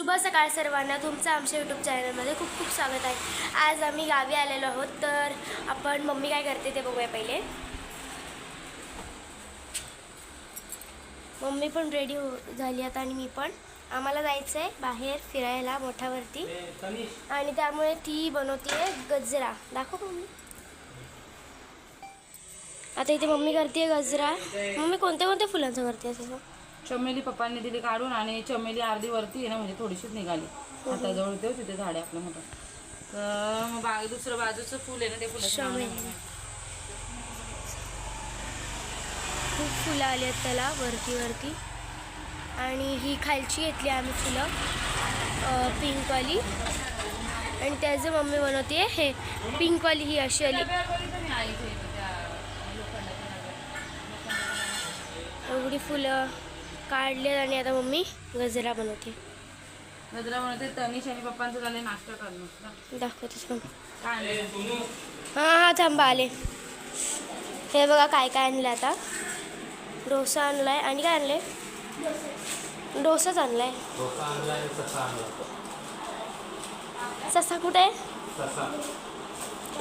शुभ सकाळ सर्वांना. तुमचं आमच्या यूट्यूब चॅनलमध्ये खूप खूप स्वागत आहे. आज आम्ही गावी आलेलो आहोत, तर आपण मम्मी काय करते ते बघूया पहिले. मम्मी पण रेडी झाली आता आणि मी पण. आम्हाला जायचं आहे बाहेर फिरायला मोठ्यावरती, आणि त्यामुळे ती बनवते गजरा. दाखव मम्मी. आता इथे मम्मी करते गजरा. मम्मी कोणत्या कोणत्या फुलांचं करते असं? चमेली पप्पांनी दिली काढून, आणि चमेली अर्धी वरती आहे ना, म्हणजे थोडीशीच निघाली. आता जवळ होते तिथे झाड आहे आपलं मोठं. तर मग दुसरं बाजूचं फुल आहे ना, ते फुलाचं खूप फुलं आली आहेत त्याला वरती. आणि ही खालची घेतली आम्ही फुलं पिंकवाली, आणि त्याचं मम्मी बनवते हे पिंकवाली. ही अशी आली एवढी फुलं काढले, आणि आता मम्मी गजरा बनवते. तनिष आणि पप्पांचं झाले नाश्ता करणं. दाखवते काय हां थांबा आले. हे बघा काय काय आणलं. आता डोसा आणलाय, आणि काय आणले? डोसाच आणलाय. ससा कुठे आहे?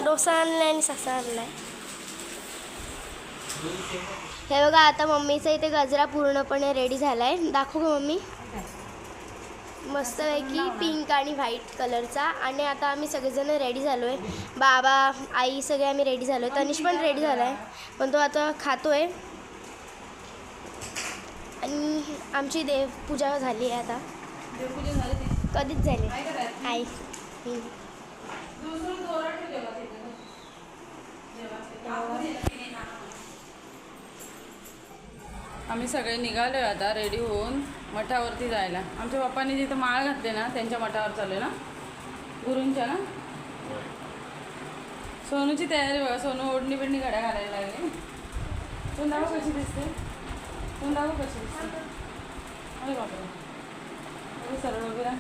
डोसा आणलाय आणि ससा आणलाय. हे बघा आता मम्मीचा इथे गजरा पूर्णपणे रेडी झालाय. दाखवू का मम्मी? मस्तपैकी पिंक आणि व्हाईट कलरचा. आणि आता आम्ही सगळेजण रेडी झालो आहे. बाबा आई सगळे आम्ही रेडी झालो आहे. तनिष पण रेडी झाला आहे, पण तो आता खातो आहे. आणि आमची देवपूजा झाली आहे. आता कधीच झाली आई. आम्ही सगळे निघालो आता रेडी होऊन मठावरती जायला. आमच्या पप्पांनी जिथं माळ घातले ना, त्यांच्या मठावर चालू ना, गुरूंच्या ना. सोनूची तयारी बघा. सोनू ओढणी बिडणी घड्या घालायला लागली. तू दाव कशी दिसते? तू दाव कशी दिसते? अरे बापरे, सरळ वगैरे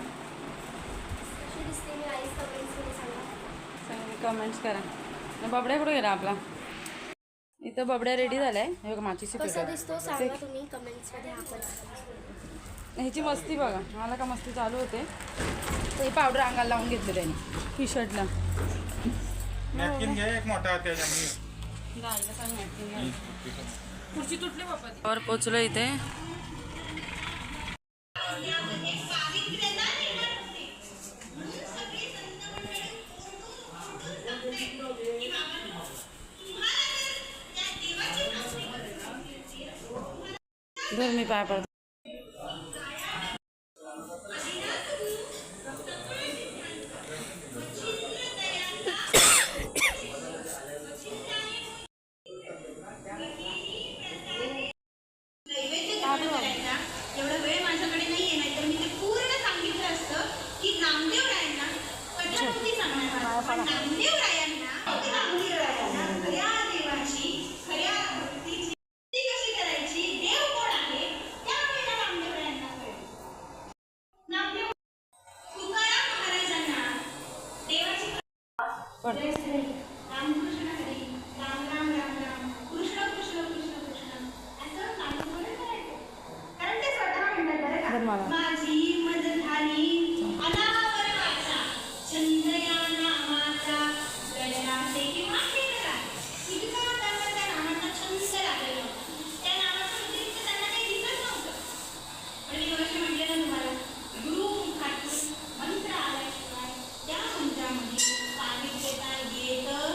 कमेंट्स करा. बबड्या कुठे गेला आपला? इथं बबड्या रेडी झालाय. हे बघा माचीची ह्याची मस्ती बघा. मला का मस्ती चालू होते. ते पावडर अंगाला लावून घेतलं त्याने टी शर्टला. खुर्ची तुटली बाप्पा. वर पोचलो इथे. धर मी पाय पडतो. एवढा वेळ माझ्याकडे नाहीये, नाहीतर मी ते पूर्ण सांगितलं असतं की नामदेव रायांना कथाकृती सांगणार. पण नामदेव रायांना खऱ्या देवाची, खऱ्या भक्तीची कशी करायची, देव कोण आहे, त्यावेळेला नामदेव रायांना कळलं. नामदेव तुकाराम महाराजांना देवाची रामकृष्ण हरी, राम राम राम राम, कृष्ण कृष्ण कृष्ण कृष्ण असं सांगून करायचं. कारण ते स्वतः म्हणतात बरं का, माझी मद झाली अनावर वाचा, चंद्रया नामाचा गजराचे किंवा केंद्रा. इतका त्यांना त्या नामाचा छंद लागलेला होता. त्या नामाचं उद्दिष्ट त्यांना काही दिसत नव्हतं. पण मी वर्ष म्हटलं ना तुम्हाला, गुरु मुखातून मंत्र आल्याशिवाय त्या मंत्रामध्ये सांगितलेता येतं.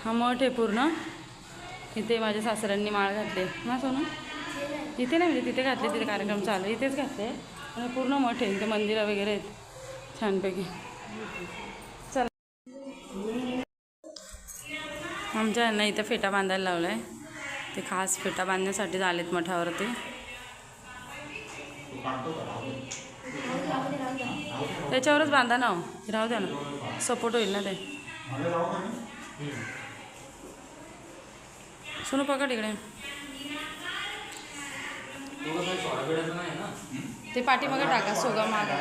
हा मठ आहे पूर्ण. इथे माझ्या सासऱ्यांनी माळ घातले ना सोनू. इथे नाही, म्हणजे तिथे घातले, तिथे कार्यक्रम चालू आहे, इथेच घातले. आणि पूर्ण मठ आहे. इथे मंदिरं वगैरे आहेत छानपैकी. चला, आमच्या यांना इथं फेटा बांधायला लावला आहे. ते खास फेटा बांधण्यासाठी आलेत मठावरती. त्याच्यावरच बांधा ना, राहू द्या ना, सपोर्ट होईल ना ते. सोनू पकड इकडे. ते पाठीमागं टाका सोगा मागं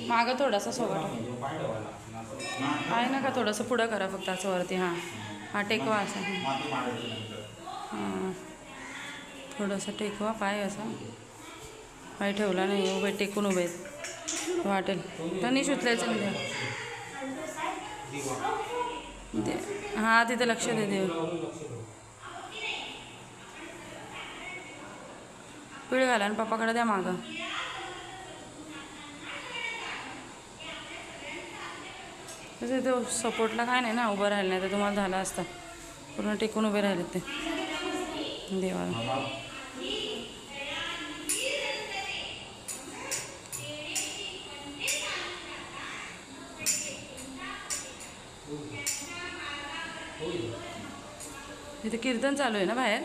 मागं थोडासा सोगा टाका आहे ना का थोडंसं पुढं करा फक्त असं वरती हां हां टेकवा असं हां थोडंसं टेकवा पाय असं पाय ठेवला नाही उभे टेकून उभे आहेत वाटेल त्यांनी सुचलायचं नाही ते हां तिथे लक्ष दे देव पीळ घाला आणि पप्पाकडे द्या मागं तसं ते सपोर्टला काय नाही ना उभं राहिलं नाही तर तुम्हाला झालं असतं पूर्ण टेकून उभे राहिले ते देवाला इथे कीर्तन चालू आहे ना बाहेर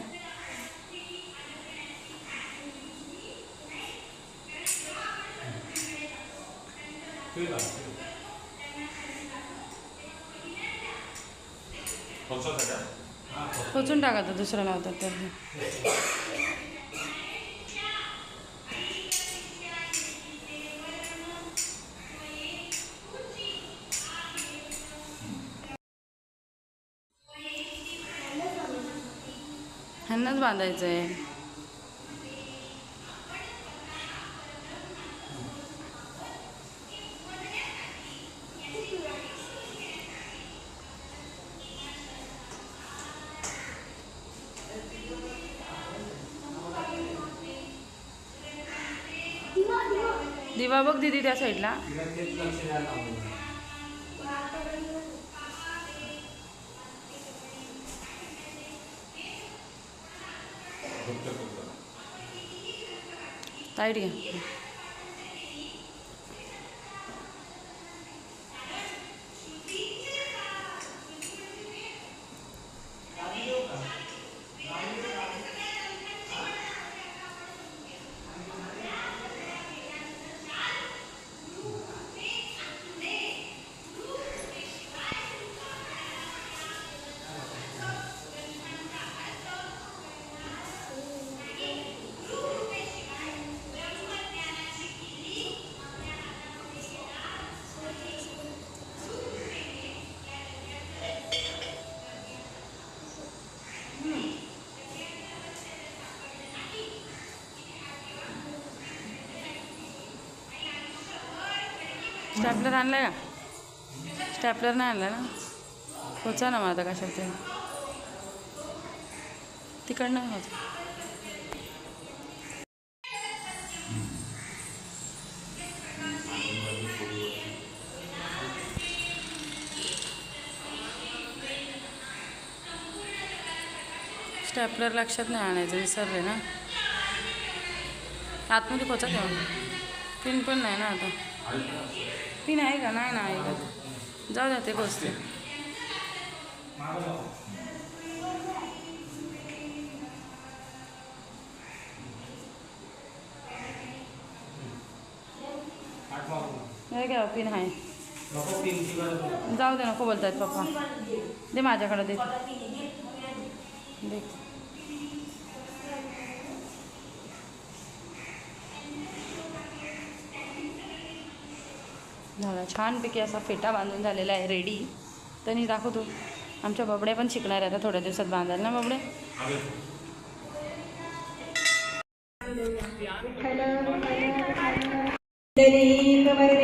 खोचून टाका तर दुसरा लावतात तर ह्यांनाच बांधायचं आहे दिवा बघ दीदी त्या साईडला टाईट घ्या स्टॅपलर आणलाय का स्टॅपलर नाही आणला ना पोचा ना मग आता कशात ते तिकडनं होतं स्टॅपलर लक्षात नाही आणायचं विसरले ना आतमध्ये पोचा तेव्हा पिन पण नाही ना आता पिन आहे का नाही ना आहे का जाऊ द्या ते बसते काय पिन आहे जाऊ दे नको बोलतायत पप्पा दे माझ्याकडे दे झाला छानपैकी असा फेटा बांधून झालेला आहे रेडी तर मी दाखवतो आमच्या बबड्या पण शिकणार आहे आता थोड्या दिवसात बांधायला ना बबडे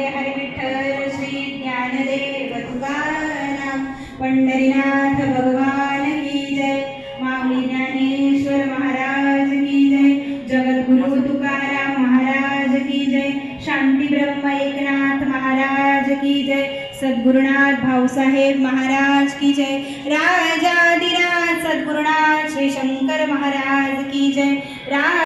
हरे विठ्ठल श्री ज्ञानदेव तुकाराम पंढरीनाथ भगवान की जय माऊली ज्ञानेश्वर महाराज की जय जगद्गुरु तुकाराम महाराज की जय शांती ब्रह्म एकनाथ महाराज की जय सद्गुरुनाथ भाऊसाहेब महाराज की जय राजाधिराज सद्गुरुनाथ श्री शंकर महाराज की जय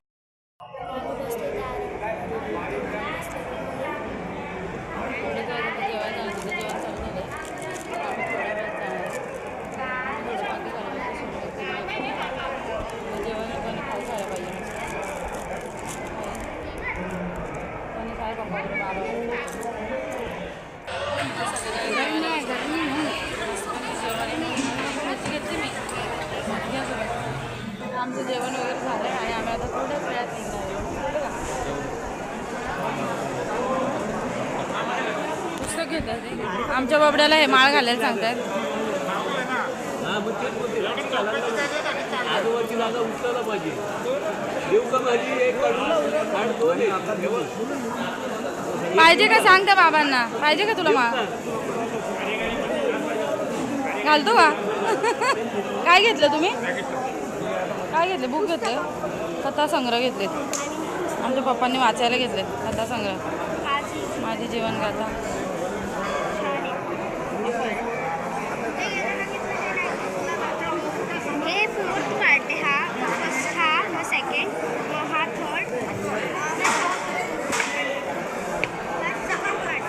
आमचं जेवण वगैरे झालं आहे आणि आम्ही आता थोड्याच वेळात निघणार आहे घेतात ते. आमच्या बाबड्याला हे माळ घालायला सांगतात. पाहिजे का सांग त्या बाबांना, पाहिजे का तुला माळ? घालतो का? काय घेतलं तुम्ही? काय घेतले? बुक घेतले, कथा संग्रह घेतले. आमच्या पप्पांनी वाचायला घेतले कथा संग्रह. माझी जीवन गाथा. हे फोर्थ पार्ट आहे, हा फर्स्ट, हा सेकंड, हा थर्ड, सहा पार्ट.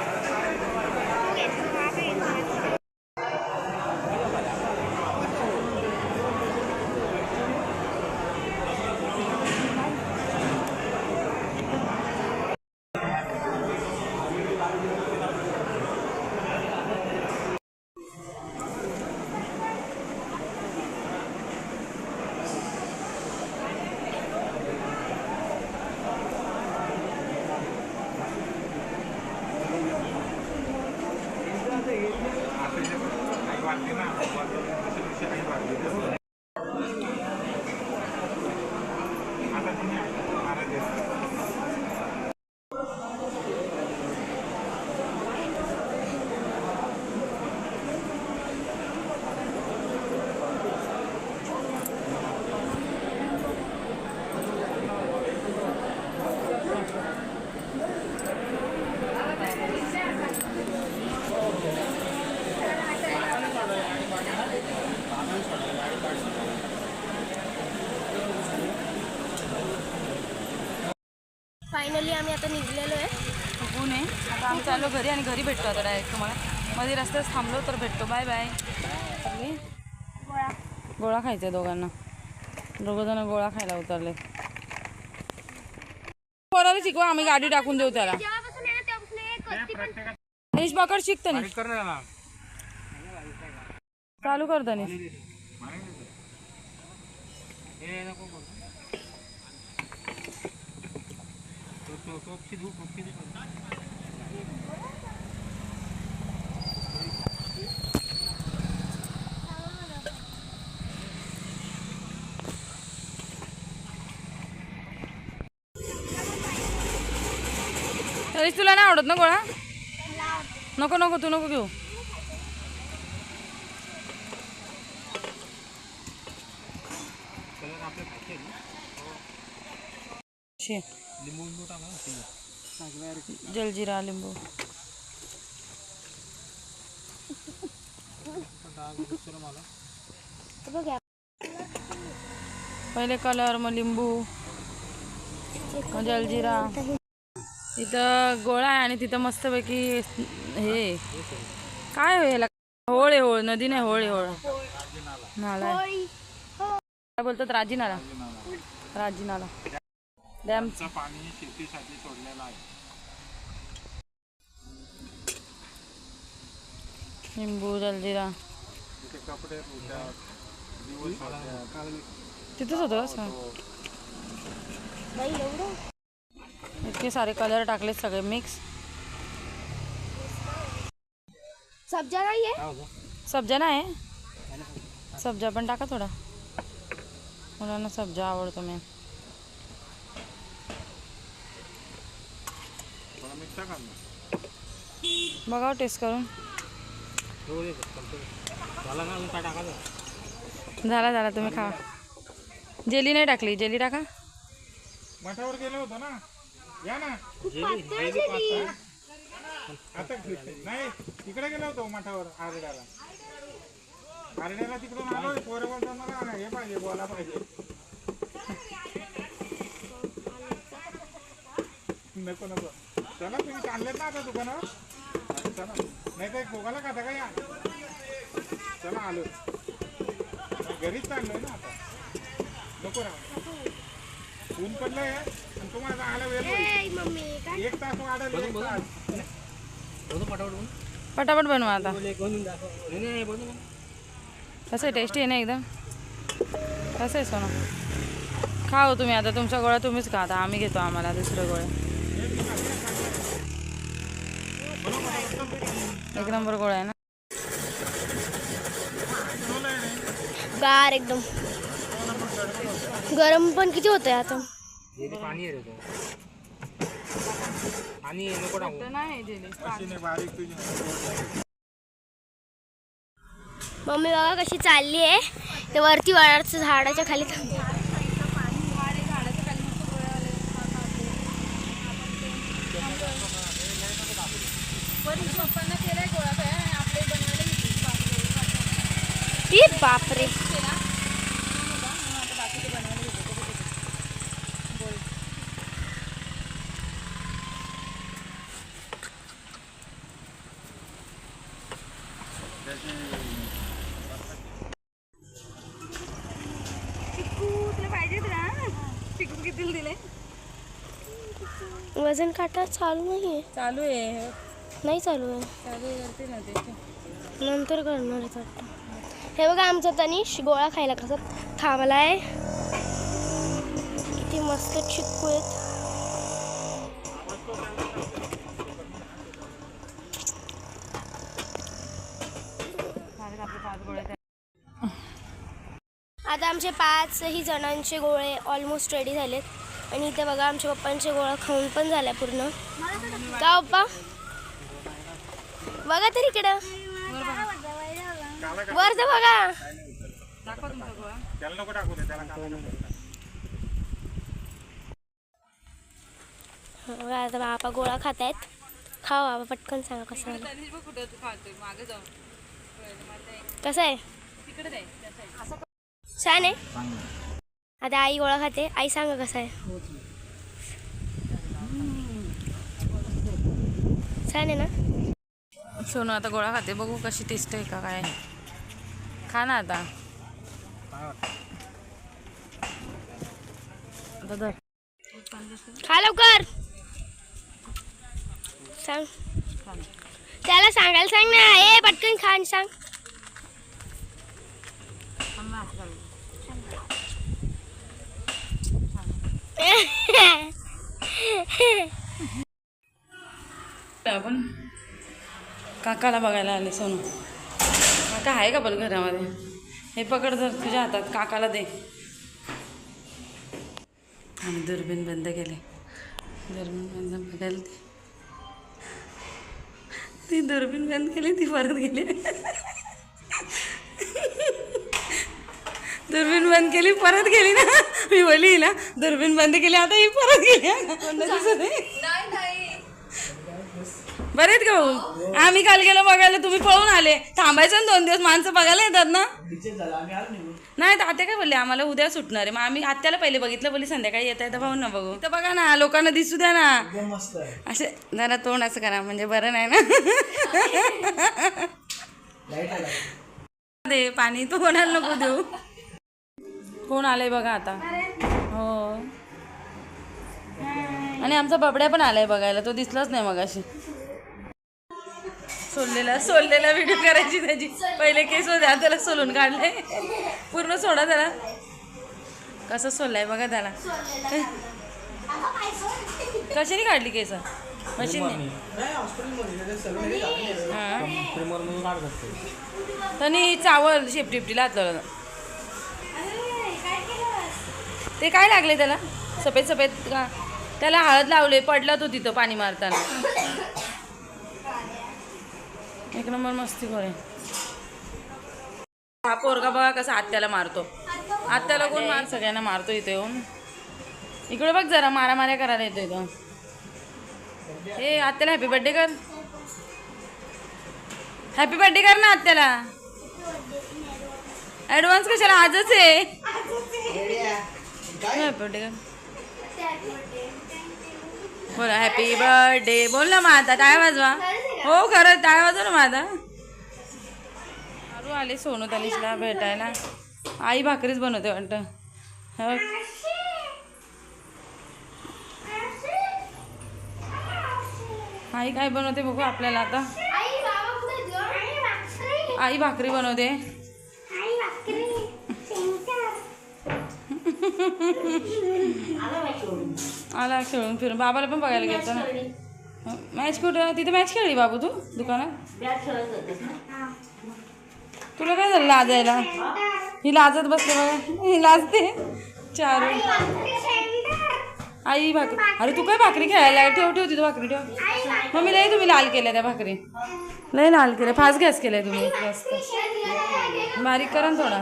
फायनली आम्ही आता निघलेलो आहे. ऊन आहे. आता आम्ही चाललो घरी आणि घरी भेटतो आता डायरेक्ट तुम्हाला. मध्ये रस्त्यात थांबलो तर भेटतो. Bye bye. गोळा खायचा आहे दोघांना. दोघंजण गोळा खायला उतरले. पोराला शिकवा, आम्ही गाडी टाकून देऊ त्याला. तनिष पकड, शिक तनिष. चालू कर तनिष. तनिष तुला नाही आवडत ना गोळा? नको नको, तू नको घेऊ. जलजीरा लिंबू. पहिले कलर, मग लिंबू, मग जलजीरा. इथं गोळा आहे आणि तिथं मस्तपैकी हे काय व्हायला, होळ आहे. होळ नदी नाही, होळ आहे. होळ नाला आहे. काय बोलतात? राजी नाला. राजी नाला. डॅमचं पाणी शेतीसाठी सोडलेलं आहे. लिंबू, जलजीरा. तिथंच होतं का? इतके सारे कलर टाकले, सगळे मिक्स. सब्जा नाही आहे? सब्जा नाही. सब्जा पण टाका थोडा, मुलांना सब्जा आवडतो. मी बघाव टेस्ट करून. झाला झाला, तुम्ही खा. जेली नाही टाकली, जेली टाका. मठावर गेलो होतो ना, या ना. आता नाही, तिकडे गेलो होतो मठावर. आरड्याला तिकडून आलोय. पोरं बोलतो मला हे पाहिजे, बोला पाहिजे. नको नको, चला तुम्ही चाललेत ना आता दुकानावर. चला, नाही तर गोगाला खाता का? या, चला आलो. घरीच चाललोय ना आता. नको राहा, ऊन पडलंय आणि तुम्हाला आला वेळ होईल. 1 तास वाढेल. 1 तास. पटापट बनवा आता. कसं आहे? टेस्टी आहे ना एकदम? कसं आहे सोना? खाओ तुम्ही आता. तुमचा गोळा तुम्हीच खा आता. आम्ही घेतो, आम्हाला दुसरं गोळा. एक नंबर गोळा आहे ना. गार एकदम. गरम पण किती होतंय आता. पाणी आहे आणि नको टाकू. नाही दिली. बारीक तुझी. मम्मी बघा कशी चालली आहे. ते वरती वडाचं झाडाच्या खाली बापरे. वजन काटा चालू नाहीये. चालू आहे. नाही चालू आहे. चालू करते ना ते. नंतर करणार आहे वाटतं. हे बघा आमचा तनिष गोळा खायला कसा थांबलाय. किती मस्त चिक्कू आहेत. आता आमचे 5ही जणांचे गोळे ऑलमोस्ट रेडी झालेत. आणि इथे बघा आमच्या पप्पांचे गोळा खाऊन पण झाला पूर्ण. का पप्पा बघा तरी इकडं वर तर बघा. त्याला नको टाकू दे, त्याला आता बाबा गोळा खात आहेत. खावा बाबा पटकन सांगा कसं आहे. कसं आहे. छान आहे. आता आई गोळा खाते. आई सांगा कसं आहे. छान आहे ना. सोनू आता गोळा खाते. बघू कशी टेस्ट आहे का काय. खा ना आता. खा लवकर. सांग त्याला सांगायला सांग ना. ए पटकन खा आणि सांग. आपण काकाला बघायला आले. सोनू काका आहे का पण घरामध्ये. हे पकड जर तुझ्या हातात. काकाला दे. आणि दुर्बीण बंद केले. दुर्बीण बंद बघायला दे. ती दुर्बीण बंद केली. ती परत गेली. दुर्बीण बंद केली परत गेली ना. मी बोलली ना दुर्बीण बंद केली आता ही परत गेली. बरेच का भाऊ. आम्ही काल गेलो बघायला. तुम्ही पळून आले. थांबायचं ना 2 दिवस. माणसं बघायला येतात ना. नाही तर आत्या काय बोलले आम्हाला उद्या सुटणार आहे. मग आम्ही आत्याला पहिले बघितलं. बोलली संध्याकाळी येत आहे तर भाऊ ना बघू. तर बघा ना लोकांना दिसू द्या ना. असे जरा तोंड असं करा म्हणजे बरं नाही ना. दे पाणी. तो कोणाला नको देऊ. कोण आलंय बघा आता. हो आणि आमचा बबड्या पण आलाय बघायला. तो दिसलाच नाही मग अशी. सोललेला व्हिडिओ करायची त्याची. पहिले केस होते त्याला सोलून काढले. पूर्ण सोडा त्याला. कसं सोललाय बघा त्याला. कशाने काढली केस. मशीनने. त्यांनी चावल शेपटिपटीला हातलं. ते काय लागले त्याला. सफेद सफेद का. त्याला हळद लावले. पडला तो तिथं पाणी मारताना. एक नंबर मस्ती करे. हा पोरगा बघा कसा आत्याला मारतो. आत्याला कोण मार सगळ्यांना मारतो इथे येऊन. इकडे बघ जरा मारामाऱ्या करायला येतो इथं. हे आत्याला हॅपी बर्थडे कर. हॅपी बर्थडे कर ना आत्याला. ॲडव्हान्स कशाला. आजच आहे. हॅपी बर्थडे कर. बोला हॅपी बर्थडे. बोल ना माझा. टाळ्या वाजवा. हो खरं टाळ्या वाजवा ना माझा. अरू आले सोनू तनिषला भेटायला. आई भाकरीच बनवते वाटतं. हो आई काय बनवते बघू आपल्याला आता. आई भाकरी बनवते. आला खेळून फिरून. बाबाला पण बघायला गेलतो ना. मॅच कुठं तिथे मॅच खेळली बाबू तू दुकानात तुला काय झालं लाजायला ही लाजत बसले बघा ही लाजते चारू आई भाकरी अरे तू काय भाकरी खेळायला ठेव ठेव तिथं भाकरी ठेव मम्मी लय तुम्ही लाल केल्या त्या भाकरी लय लाल केल्या फास्ट गॅस केलाय तुम्ही जास्त बारीक करा ना थोडा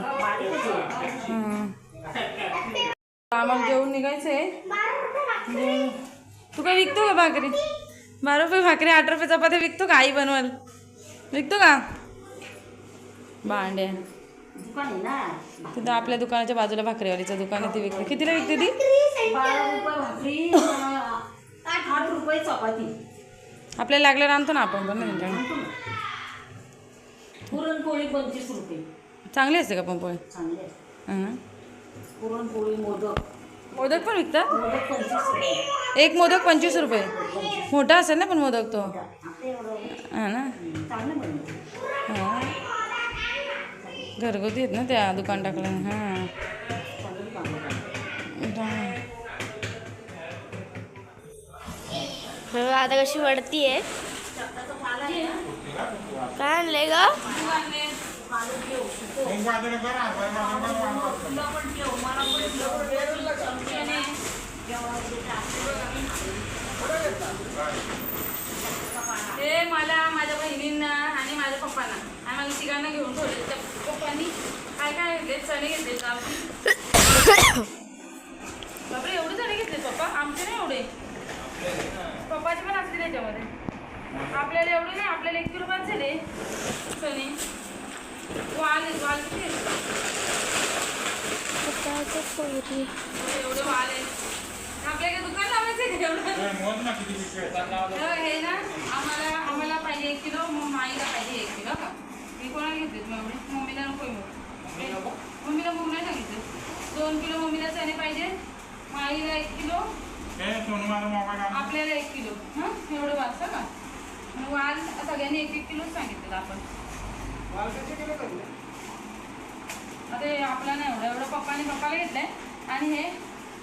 हां आम्हाला जेवून निघायचंय तू काय विकतो का भाकरी 12 रुपये भाकरी 8 रुपये चपात्या विकतो का आई बनवाल विकतो का भांड्या तिथं आपल्या दुकानाच्या बाजूला भाकरीवालीचं दुकान आहे ती विकते कितीला विकते ती 12 रुपये भाकरी 8 रुपये चपाती आपल्याला लागल्यावर आणतो ना आपण पण ना त्यांच्याकडे पुरणपोळी 25 रुपये चांगली असते का पण पोळी चांगली आहे. हां पुरणपोळी मोदक मोदक पण विकतात मोदक 25 रुपये एक मोदक 25 रुपये मोठा असेल ना पण मोदक तो आता एवढं हां ना चांगलं बनवलं हां घरगुती आहेत ना त्या दुकान टाकलं हां चांगलं काम बघा आता कशी वडती आहे काय आणलंय ग बाजूला करा हे मला माझ्या बहिणींना आणि माझ्या पप्पांना आम्हाला तिघांना घेऊन ठेवले त्या पप्पांनी काय काय घेतले चणे घेतले बापरे एवढे चणे घेतले पप्पा आमचे नाही एवढे पप्पाचे पण असतील याच्यामध्ये आपल्याला एवढे नाही आपल्याला 1 किलो बाद झाले चणे वाल किती एवढे वाल आहेत आपल्याकडे दुकान लावायचं का एवढं मोज ना किती पिशव्या आहेत. हे ना आम्हाला पाहिजे 1 किलो मग माईला पाहिजे 1 किलो का मी कोणाला घेतले मग एवढे मम्मीला नको मम्मीला मूग नाही सांगितलं 2 किलो मम्मीला चणे पाहिजे माईला 1 किलो हे सोनू माझा मोबाईल आणा. आपल्याला 1 किलो हां एवढं वाजतं का आणि वाल सगळ्यांनी 1-1 किलोच सांगितलं आपण आता हे आपला नाही एवढं पप्पाला घेतलंय आणि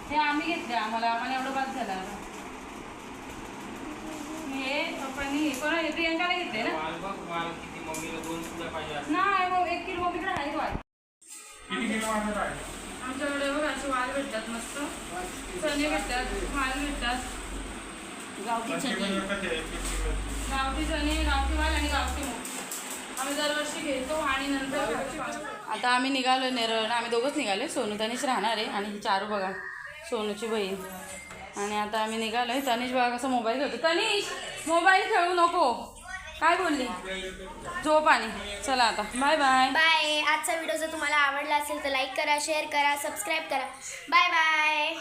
हे आम्ही घेतले आम्हाला एवढं बाद झालं आता हे पप्पांनी हे कोणा प्रियंकाला घेतले ना नाही मग 1 किलो मम्मीकडे आहे वाल किती किलो वाजत आहे आमच्याकडे बघ असे वाल भेटतात मस्त चणे भेटतात वाल भेटतात गावठी चणे गावठी चणे गावठी वाल आणि गावठी मूग आम्ही दरवर्षी घेतो आणि नंतर आता आम्ही निघालो नेरळ आम्ही दोघंच निघालो सोनू तनिष राहणार आहे आणि ही चारू बघा सोनूची बहीण आणि आता आम्ही निघालोय तनिष बघा कसं मोबाईल घेतो तनिष मोबाईल खेळू नको काय बोलली झोप आणि चला आता बाय बाय बाय आजचा व्हिडिओ जर तुम्हाला आवडला असेल तर लाईक करा शेअर करा सबस्क्राईब करा बाय बाय